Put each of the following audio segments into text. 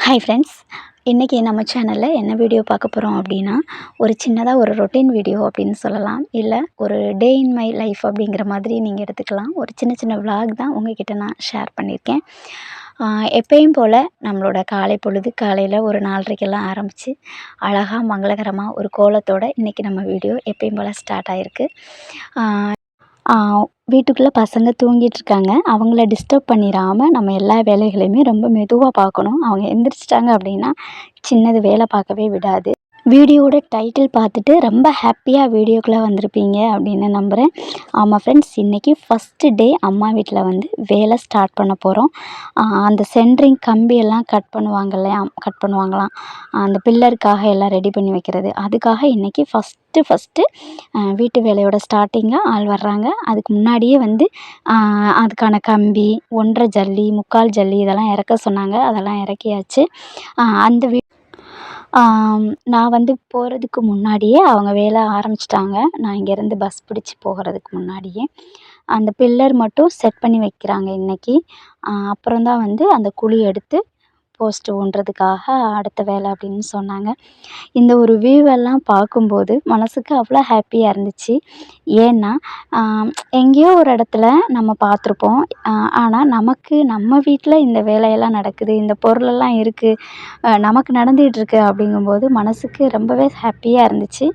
Hi friends, இன்றைக்கி நம்ம சேனலில் என்ன வீடியோ பார்க்க போகிறோம் அப்படின்னா, ஒரு சின்னதாக ஒரு ரொட்டீன் வீடியோ அப்படின்னு சொல்லலாம். இல்லை ஒரு டே இன் மை லைஃப் அப்படிங்கிற மாதிரி நீங்கள் எடுத்துக்கலாம். ஒரு சின்ன சின்ன விலாக் தான் உங்ககிட்ட நான் ஷேர் பண்ணியிருக்கேன். எப்பயும் போல் நம்மளோட காலை பொழுது காலையில் ஒரு 4:30க்கெல்லாம் ஆரம்பித்து அழகாக மங்களகரமாக ஒரு கோலத்தோடு இன்றைக்கி நம்ம வீடியோ எப்பயும் போல் ஸ்டார்ட் ஆகிருக்கு. வீட்டுக்குள்ளே பசங்க தூங்கிட்டுருக்காங்க. அவங்கள டிஸ்டர்ப் பண்ணிடாம நம்ம எல்லா வேலைகளையுமே ரொம்ப மெதுவாக பார்க்கணும். அவங்க எந்திரிச்சிட்டாங்க அப்படின்னா சின்னது வேலை பார்க்கவே விடாது. வீடியோவோட டைட்டில் பார்த்துட்டு ரொம்ப ஹாப்பியாக வீடியோக்குள்ளே வந்திருப்பீங்க அப்படின்னு நம்புகிறேன். ஆமாம் ஃப்ரெண்ட்ஸ், இன்றைக்கி ஃபஸ்ட்டு டே அம்மா வீட்டில் வந்து வேலை ஸ்டார்ட் பண்ண போகிறோம். அந்த சென்ட்ரிங் கம்பியெல்லாம் கட் பண்ணுவாங்களாம். அந்த பில்லருக்காக எல்லாம் ரெடி பண்ணி வைக்கிறது. அதுக்காக இன்றைக்கி ஃபஸ்ட்டு வீட்டு வேலையோட ஸ்டார்டிங்காக ஆள் வர்றாங்க. அதுக்கு முன்னாடியே வந்து அதுக்கான கம்பி, 1.5 ஜல்லி, 3/4 ஜல்லி இதெல்லாம் இறக்க சொன்னாங்க. அதெல்லாம் இறக்கியாச்சு. அந்த நான் வந்து போகிறதுக்கு முன்னாடியே அவங்க வேலை ஆரம்பிச்சிட்டாங்க. நான் இங்கேருந்து பஸ் பிடிச்சி போகிறதுக்கு முன்னாடியே அந்த பில்லர் மட்டும் செட் பண்ணி வைக்கிறாங்க இன்றைக்கி. அப்புறம் தான் வந்து அந்த குழி எடுத்து போஸ்ட்டு ஊன்றதுக்காக அடுத்த வேலை அப்படின்னு சொன்னாங்க. இந்த ஒரு வியூவெல்லாம் பார்க்கும்போது மனதுக்கு அவ்வளோ ஹாப்பியாக இருந்துச்சு. ஏன்னா எங்கேயோ ஒரு இடத்துல நம்ம பார்த்துருப்போம். ஆனால் நமக்கு நம்ம வீட்டில் இந்த வேலையெல்லாம் நடக்குது, இந்த பொருளெல்லாம் இருக்குது, நமக்கு நடந்துகிட்ருக்கு அப்படிங்கும்போது மனதுக்கு ரொம்பவே ஹாப்பியாக இருந்துச்சு.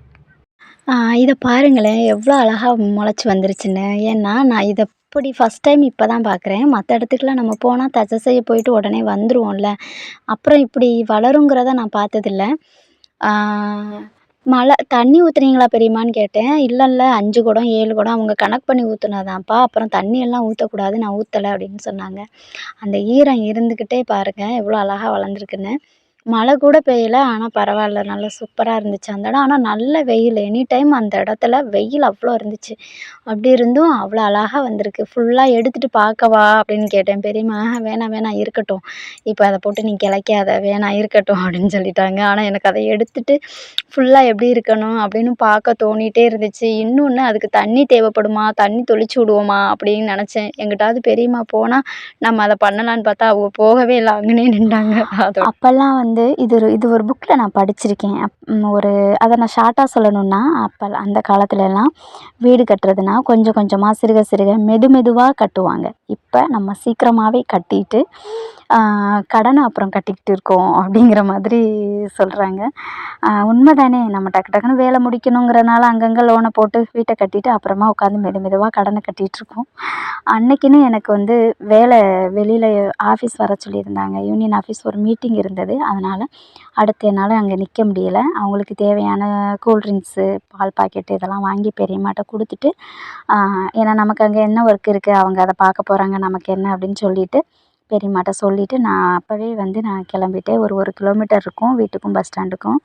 இதை பாருங்களேன், எவ்வளோ அழகா முளைச்சி வந்துருச்சுன்னு. ஏன்னா நான் இதை இப்படி ஃபஸ்ட் டைம் இப்போ தான் பார்க்குறேன். மற்ற இடத்துக்குலாம் நம்ம போனால் தச்சை செய்ய போயிட்டு உடனே வந்துருவோம்ல. அப்புறம் இப்படி வளருங்கிறத நான் பார்த்ததில்ல. தண்ணி ஊற்றுனீங்களா பெரியம்மான்னு கேட்டேன். இல்லைல்ல 5 குடம் 7 குடம் அவங்க கணக்கு பண்ணி ஊற்றுனதாம்ப்பா. அப்புறம் தண்ணியெல்லாம் ஊற்றக்கூடாது, நான் ஊற்றலை அப்படின்னு சொன்னாங்க. அந்த ஈரம் இருந்துக்கிட்டே பாருங்கள் எவ்வளோ அழகா வளர்ந்துருக்குன்னு. மழை கூட பெய்யல, ஆனால் பரவாயில்ல, நல்லா சூப்பராக இருந்துச்சு அந்த இடம். ஆனால் நல்ல வெயில், எனி டைம் அந்த இடத்துல வெயில் அவ்வளோ இருந்துச்சு. அப்படி இருந்தும் அவ்வளோ அழகா வந்திருக்கு. ஃபுல்லாக எடுத்துகிட்டு பார்க்கவா அப்படின்னு கேட்டேன். பெரியம்மா வேணாம் வேணாம் இருக்கட்டும், இப்போ அதை போட்டு நீ கிளைக்காத, வேணாம் இருக்கட்டும் அப்படின்னு சொல்லிட்டாங்க. ஆனால் எனக்கு அதை எடுத்துகிட்டு ஃபுல்லாக எப்படி இருக்கணும் அப்படின்னு பார்க்க தோணிகிட்டே இருந்துச்சு. இன்னொன்று, அதுக்கு தண்ணி தேவைப்படுமா, தண்ணி தெளிச்சு விடுவோமா அப்படின்னு நினச்சேன். எங்கிட்டாவது பெரியம்மா போனால் நம்ம அதை பண்ணலான்னு பார்த்தா அவங்க போகவே இல்லை, அங்கனே நின்றாங்க. அப்போல்லாம் வந்து இது ஒரு புக்கில் நான் படிச்சிருக்கேன். அதை நான் ஷார்ட்டாக சொல்லணுன்னா, அந்த காலத்துலலாம் வீடு கட்டுறதுனா கொஞ்சம் கொஞ்சமாக சிறுக சிறுக மெதுவாக கட்டுவாங்க. இப்போ நம்ம சீக்கிரமாகவே கட்டிட்டு கடனை அப்புறம் கட்டிக்கிட்டு இருக்கோம் அப்படிங்கிற மாதிரி சொல்கிறாங்க. உண்மை தானே, நம்ம டக்கு டக்குன்னு வேலை முடிக்கணுங்கிறனால அங்கங்கே லோனை போட்டு வீட்டை கட்டிட்டு அப்புறமா உட்காந்து மெதுவாக கடனை கட்டிகிட்ருக்கோம். அன்றைக்கின்னு எனக்கு வந்து வேலை வெளியில் ஆஃபீஸ் வர சொல்லியிருந்தாங்க. யூனியன் ஆஃபீஸ் ஒரு மீட்டிங் இருந்தது. அதனால் அடுத்து என்னால் அங்கே நிற்க முடியலை. அவங்களுக்கு தேவையான கூல்ட்ரிங்க்ஸு, பால் பாக்கெட்டு இதெல்லாம் வாங்கி பெரியம்மாட்ட கொடுத்துட்டு, ஏன்னா நமக்கு அங்கே என்ன ஒர்க் இருக்குது, அவங்க அதை பார்க்க போகிறாங்க, நமக்கு என்ன அப்படின்னு சொல்லிவிட்டு பெரியம்மாட்ட சொல்லிவிட்டு நான் அப்போவே வந்து நான் கிளம்பிட்டேன். ஒரு கிலோமீட்டர் இருக்கும் வீட்டுக்கும் பஸ் ஸ்டாண்டுக்கும்.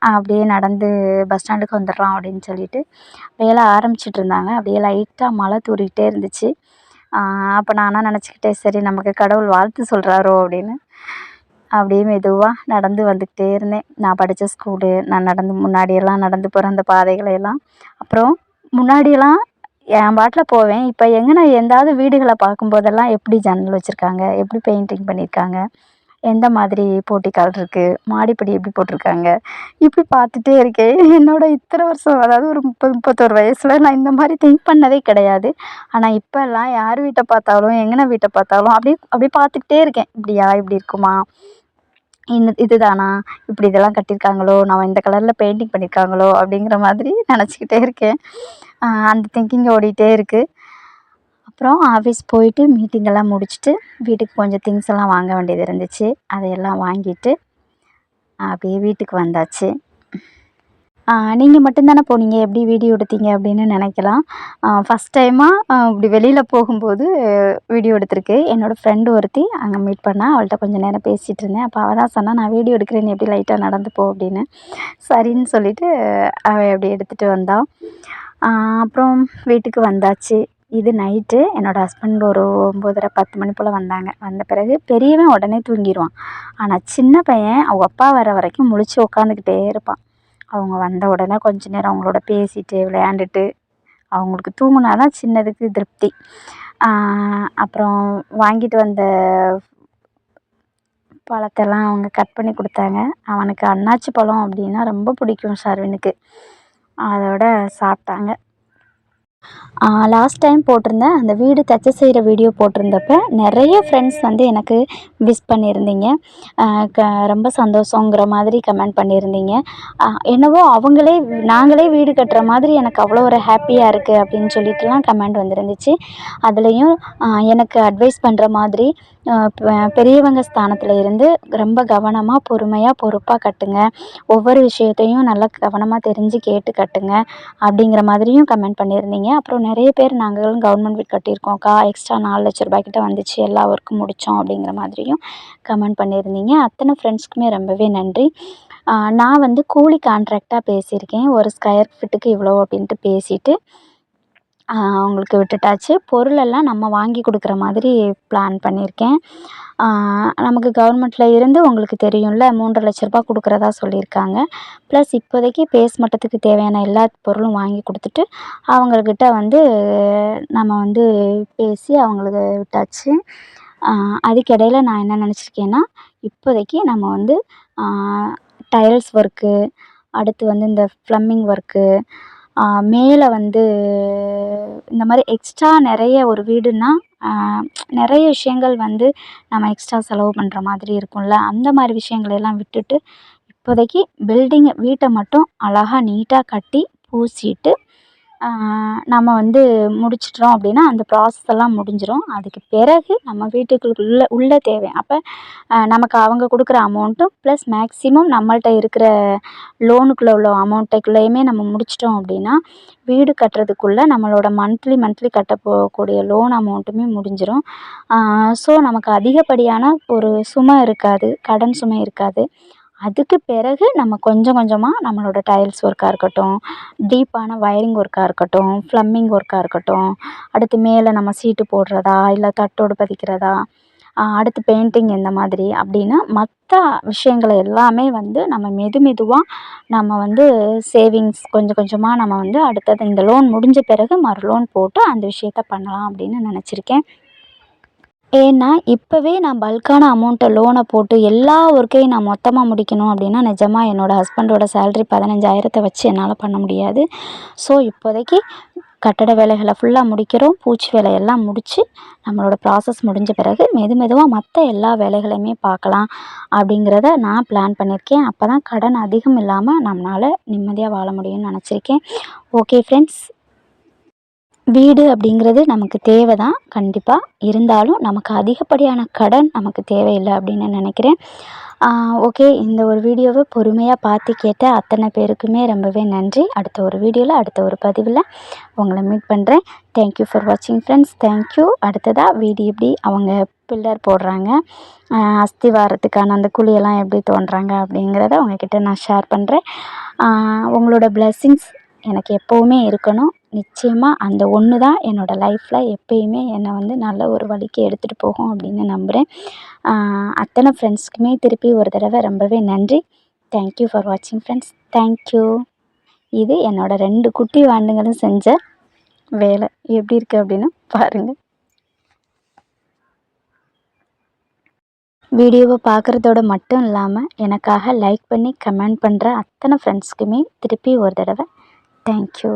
அப்படியே நடந்து பஸ் ஸ்டாண்டுக்கு வந்துடுறோம் அப்படின்னு சொல்லிட்டு வேலை ஆரம்பிச்சிட்ருந்தாங்க. அப்படியே லைட்டாக மழை தூறிக்கிட்டே இருந்துச்சு. அப்போ நானாக நினச்சிக்கிட்டேன், சரி நமக்கு கடவுள் வாழ்த்து சொல்கிறாரோ அப்படின்னு. அப்படியே மெதுவாக நடந்து வந்துக்கிட்டே இருந்தேன். நான் படித்த ஸ்கூலு, நான் முன்னாடியெல்லாம் நடந்து போகிற அந்த பாதைகளையெல்லாம். அப்புறம் முன்னாடியெல்லாம் என் பாட்டில் போவேன். இப்போ எங்கேனா எந்தாவது வீடுகளை பார்க்கும்போதெல்லாம் எப்படி ஜன்னல் வச்சுருக்காங்க, எப்படி பெயிண்டிங் பண்ணியிருக்காங்க, எந்த மாதிரி போர்ட்டிகால் இருக்குது, மாடிப்படி எப்படி போட்டிருக்காங்க, இப்படி பார்த்துட்டே இருக்கேன். என்னோடய இத்தனை வருஷம், அதாவது ஒரு 31 வயசில் நான் இந்த மாதிரி திங்க் பண்ணதே கிடையாது. ஆனால் இப்போல்லாம் யார் வீட்டை பார்த்தாலும், எங்கன வீட்டை பார்த்தாலும் அப்படியே பார்த்துக்கிட்டே இருக்கேன். இப்படியா, இப்படி இருக்குமா, இதுதானா, இப்படி இதெல்லாம் கட்டியிருக்காங்களோ, நம்ம இந்த கலரில் பெயிண்டிங் பண்ணியிருக்காங்களோ அப்படிங்கிற மாதிரி நினச்சிக்கிட்டே இருக்கேன். அந்த திங்கிங் ஓடிட்டே இருக்குது. அப்புறம் ஆஃபீஸ் போயிட்டு மீட்டிங்கெல்லாம் முடிச்சுட்டு வீட்டுக்கு கொஞ்சம் திங்ஸ் எல்லாம் வாங்க வேண்டியது இருந்துச்சு. அதையெல்லாம் வாங்கிட்டு அப்படியே வீட்டுக்கு வந்தாச்சு. நீங்கள் மட்டும்தானே போனீங்க, எப்படி வீடியோ எடுத்தீங்க அப்படின்னு நினைக்கலாம். ஃபஸ்ட் டைமாக இப்படி வெளியில் போகும்போது வீடியோ எடுத்திருக்கு. என்னோடய ஃப்ரெண்டு ஒருத்தி அங்கே மீட் பண்ணால், அவள்கிட்ட கொஞ்சம் நேரம் பேசிகிட்டு இருந்தேன். அப்போ அவள் தான் சொன்னால், நான் வீடியோ எடுக்கிறேன், நீ எப்படி லைட்டாக நடந்து போ அப்படின்னு. சரின்னு சொல்லிவிட்டு அவள் அப்படி எடுத்துகிட்டு வந்தாள். அப்புறம் வீட்டுக்கு வந்தாச்சு. இது நைட்டு. என்னோடய ஹஸ்பண்ட் ஒரு 9:30 10 மணி போல் வந்தாங்க. வந்த பிறகு பெரியவன் உடனே தூங்கிடுவான். ஆனால் சின்ன பையன் அவங்க அப்பா வர வரைக்கும் முழிச்சு உட்காந்துக்கிட்டே இருப்பான். அவங்க வந்த உடனே கொஞ்ச நேரம் அவங்களோட பேசிட்டு விளையாண்டுட்டு, அவங்களுக்கு தூங்கினா தான் சின்னதுக்கு திருப்தி. அப்புறம் வாங்கிட்டு வந்த பழத்தெல்லாம் அவங்க கட் பண்ணி கொடுத்தாங்க. அவனுக்கு அன்னாச்சி பழம் அப்படின்னா ரொம்ப பிடிக்கும் ஷர்வினுக்கு. அதோட சாப்பிட்டாங்க. லாஸ்ட் டைம் போட்டிருந்தேன் அந்த வீடு தச்சு செய்கிற வீடியோ போட்டிருந்தப்ப நிறைய ஃப்ரெண்ட்ஸ் வந்து எனக்கு விஷ் பண்ணியிருந்தீங்க. ரொம்ப சந்தோஷங்கிற மாதிரி கமெண்ட் பண்ணியிருந்தீங்க. என்னவோ நாங்களே வீடு கட்டுற மாதிரி எனக்கு அவ்வளோ ஒரு ஹாப்பியாக இருக்குது அப்படின்னு சொல்லிட்டுலாம் கமெண்ட் வந்துருந்துச்சு. அதுலேயும் எனக்கு அட்வைஸ் பண்ணுற மாதிரி பெரியவங்க ஸ்தானத்தில் இருந்து ரொம்ப கவனமாக பொறுமையாக பொறுப்பாக கட்டுங்க, ஒவ்வொரு விஷயத்தையும் நல்லா கவனமாக தெரிஞ்சு கேட்டு கட்டுங்க அப்படிங்கிற மாதிரியும் கமெண்ட் பண்ணியிருந்தீங்க. அப்புறம் நிறைய பேர் நாங்களும் கவர்மெண்ட் வீடு கட்டியிருக்கோம்க்கா, எக்ஸ்ட்ரா 4 லட்ச ரூபாய் கிட்ட வந்துச்சு, எல்லா ஒர்க்கும் முடித்தோம் அப்படிங்கிற மாதிரியும் கமெண்ட் பண்ணியிருந்தீங்க. அத்தனை ஃப்ரெண்ட்ஸ்க்குமே ரொம்பவே நன்றி. நான் வந்து கூலி கான்ட்ராக்டாக பேசியிருக்கேன். ஒரு ஸ்கொயர் ஃபீட்டுக்கு இவ்வளோ அப்படின்ட்டு பேசிவிட்டு அவங்களுக்கு விட்டுட்டாச்சு. பொருளெல்லாம் நம்ம வாங்கி கொடுக்குற மாதிரி பிளான் பண்ணியிருக்கேன். நமக்கு கவர்மெண்ட்டில் இருந்து உங்களுக்கு தெரியும்ல 3.5 லட்ச ரூபாய் கொடுக்குறதா சொல்லியிருக்காங்க. ப்ளஸ் இப்போதைக்கு பேஸ் மட்டத்துக்கு தேவையான எல்லா பொருளும் வாங்கி கொடுத்துட்டு அவங்கக்கிட்ட வந்து நம்ம வந்து பேசி அவங்களுக்கு விட்டாச்சு. அதுக்கிடையில் நான் என்ன நினச்சிருக்கேன்னா, இப்போதைக்கு நம்ம வந்து டைல்ஸ் ஒர்க்கு, அடுத்து வந்து இந்த ப்ளம்பிங் ஒர்க்கு, மேலே வந்து இந்த மாதிரி எக்ஸ்ட்ரா நிறைய ஒரு வீடுனா நிறைய விஷயங்கள் வந்து நம்ம எக்ஸ்ட்ரா செலவு பண்ணுற மாதிரி இருக்கும்ல, அந்த மாதிரி விஷயங்களெல்லாம் விட்டுட்டு இப்போதைக்கு வீட்டை மட்டும் அழகாக நீட்டாக கட்டி பூசிட்டு நம்ம வந்து முடிச்சிட்டோம் அப்படின்னா அந்த ப்ராசஸ் எல்லாம் முடிஞ்சிடும். அதுக்கு பிறகு நம்ம வீட்டுக்குள்ளே உள்ள தேவை அப்போ நமக்கு அவங்க கொடுக்குற அமௌண்ட்டும் ப்ளஸ் மேக்ஸிமம் நம்மள்ட்ட இருக்கிற லோனுக்குள்ளே உள்ள அமௌண்ட்டுக்குள்ளேயுமே நம்ம முடிச்சிட்டோம் அப்படின்னா வீடு கட்டுறதுக்குள்ளே நம்மளோட மந்த்லி கட்ட போகக்கூடிய லோன் அமௌண்ட்டுமே முடிஞ்சிடும். ஸோ நமக்கு அதிகப்படியான ஒரு சுமை இருக்காது, கடன் சுமை இருக்காது. அதுக்கு பிறகு நம்ம கொஞ்சம் கொஞ்சமாக நம்மளோட டைல்ஸ் ஒர்க்காக இருக்கட்டும், டீப்பான வயரிங் ஒர்க்காக இருக்கட்டும், ப்ளம்பிங் ஒர்க்காக இருக்கட்டும், அடுத்து மேலே நம்ம சீட்டு போடுறதா இல்லை தட்டோடு பதிக்கிறதா, அடுத்து பெயிண்டிங் இந்த மாதிரி அப்படின்னு மற்ற விஷயங்களை எல்லாமே வந்து நம்ம மெதுவாக நம்ம வந்து சேவிங்ஸ் கொஞ்சம் கொஞ்சமாக நம்ம வந்து அடுத்தது இந்த லோன் முடிஞ்ச பிறகு மறு லோன் போட்டு அந்த விஷயத்த பண்ணலாம் அப்படின்னு நினச்சிருக்கேன். ஏன்னா இப்போவே நான் பல்கான அமௌண்ட்டை லோனை போட்டு எல்லா ஒர்க்கையும் நான் மொத்தமாக முடிக்கணும் அப்படின்னா நிஜமாக என்னோடய ஹஸ்பண்டோட சேல்ரி 15,000 வச்சு என்னால் பண்ண முடியாது. ஸோ இப்போதைக்கு கட்டட வேலைகளை ஃபுல்லாக முடிக்கிறோம், பூச்சி வேலையெல்லாம் முடித்து நம்மளோட ப்ராசஸ் முடிஞ்ச பிறகு மெதுவாக மற்ற எல்லா வேலைகளையுமே பார்க்கலாம் அப்படிங்கிறத நான் பிளான் பண்ணியிருக்கேன். அப்போ தான் கடன் அதிகம் இல்லாமல் நம்மளால் நிம்மதியாக வாழ முடியும்னு நினச்சிருக்கேன். ஓகே ஃப்ரெண்ட்ஸ், வீடு அப்படிங்கிறது நமக்கு தேவை தான் கண்டிப்பாக. இருந்தாலும் நமக்கு அதிகப்படியான கடன் நமக்கு தேவையில்லை அப்படின்னு நினைக்கிறேன். ஓகே, இந்த ஒரு வீடியோவை பொறுமையாக பார்த்து கேட்ட அத்தனை பேருக்குமே ரொம்பவே நன்றி. அடுத்த ஒரு வீடியோவில் அடுத்த ஒரு பதிவில் உங்களை மீட் பண்ணுறேன். தேங்க்யூ ஃபார் வாட்சிங் ஃப்ரெண்ட்ஸ். தேங்க்யூ. அடுத்ததாக வீடு எப்படி அவங்க பில்லர் போடுறாங்க, அஸ்திவாரத்துக்கான அந்த குழியெல்லாம் எப்படி தோன்றாங்க அப்படிங்கிறத உங்ககிட்ட நான் ஷேர் பண்ணுறேன். உங்களோட பிளெஸ்ஸிங்ஸ் எனக்கு எப்போவுமே இருக்கணும். நிச்சயமாக அந்த ஒன்று தான் என்னோடய லைஃப்பில் எப்பயுமே என்னை வந்து நல்ல ஒரு வழிக்கு எடுத்துகிட்டு போகும் அப்படின்னு நம்புகிறேன். அத்தனை ஃப்ரெண்ட்ஸ்க்குமே திருப்பி ஒரு தடவை ரொம்பவே நன்றி. தேங்க்யூ ஃபார் வாட்சிங் ஃப்ரெண்ட்ஸ். தேங்க்யூ. இது என்னோடய 2 குட்டி வாண்டுங்களும் செஞ்ச வேலை எப்படி இருக்குது அப்படின்னு பாருங்கள். வீடியோவை பார்க்குறதோட மட்டும் இல்லாமல் எனக்காக லைக் பண்ணி கமெண்ட் பண்ணுற அத்தனை ஃப்ரெண்ட்ஸ்க்குமே திருப்பி ஒரு தடவை தேங்க்யூ.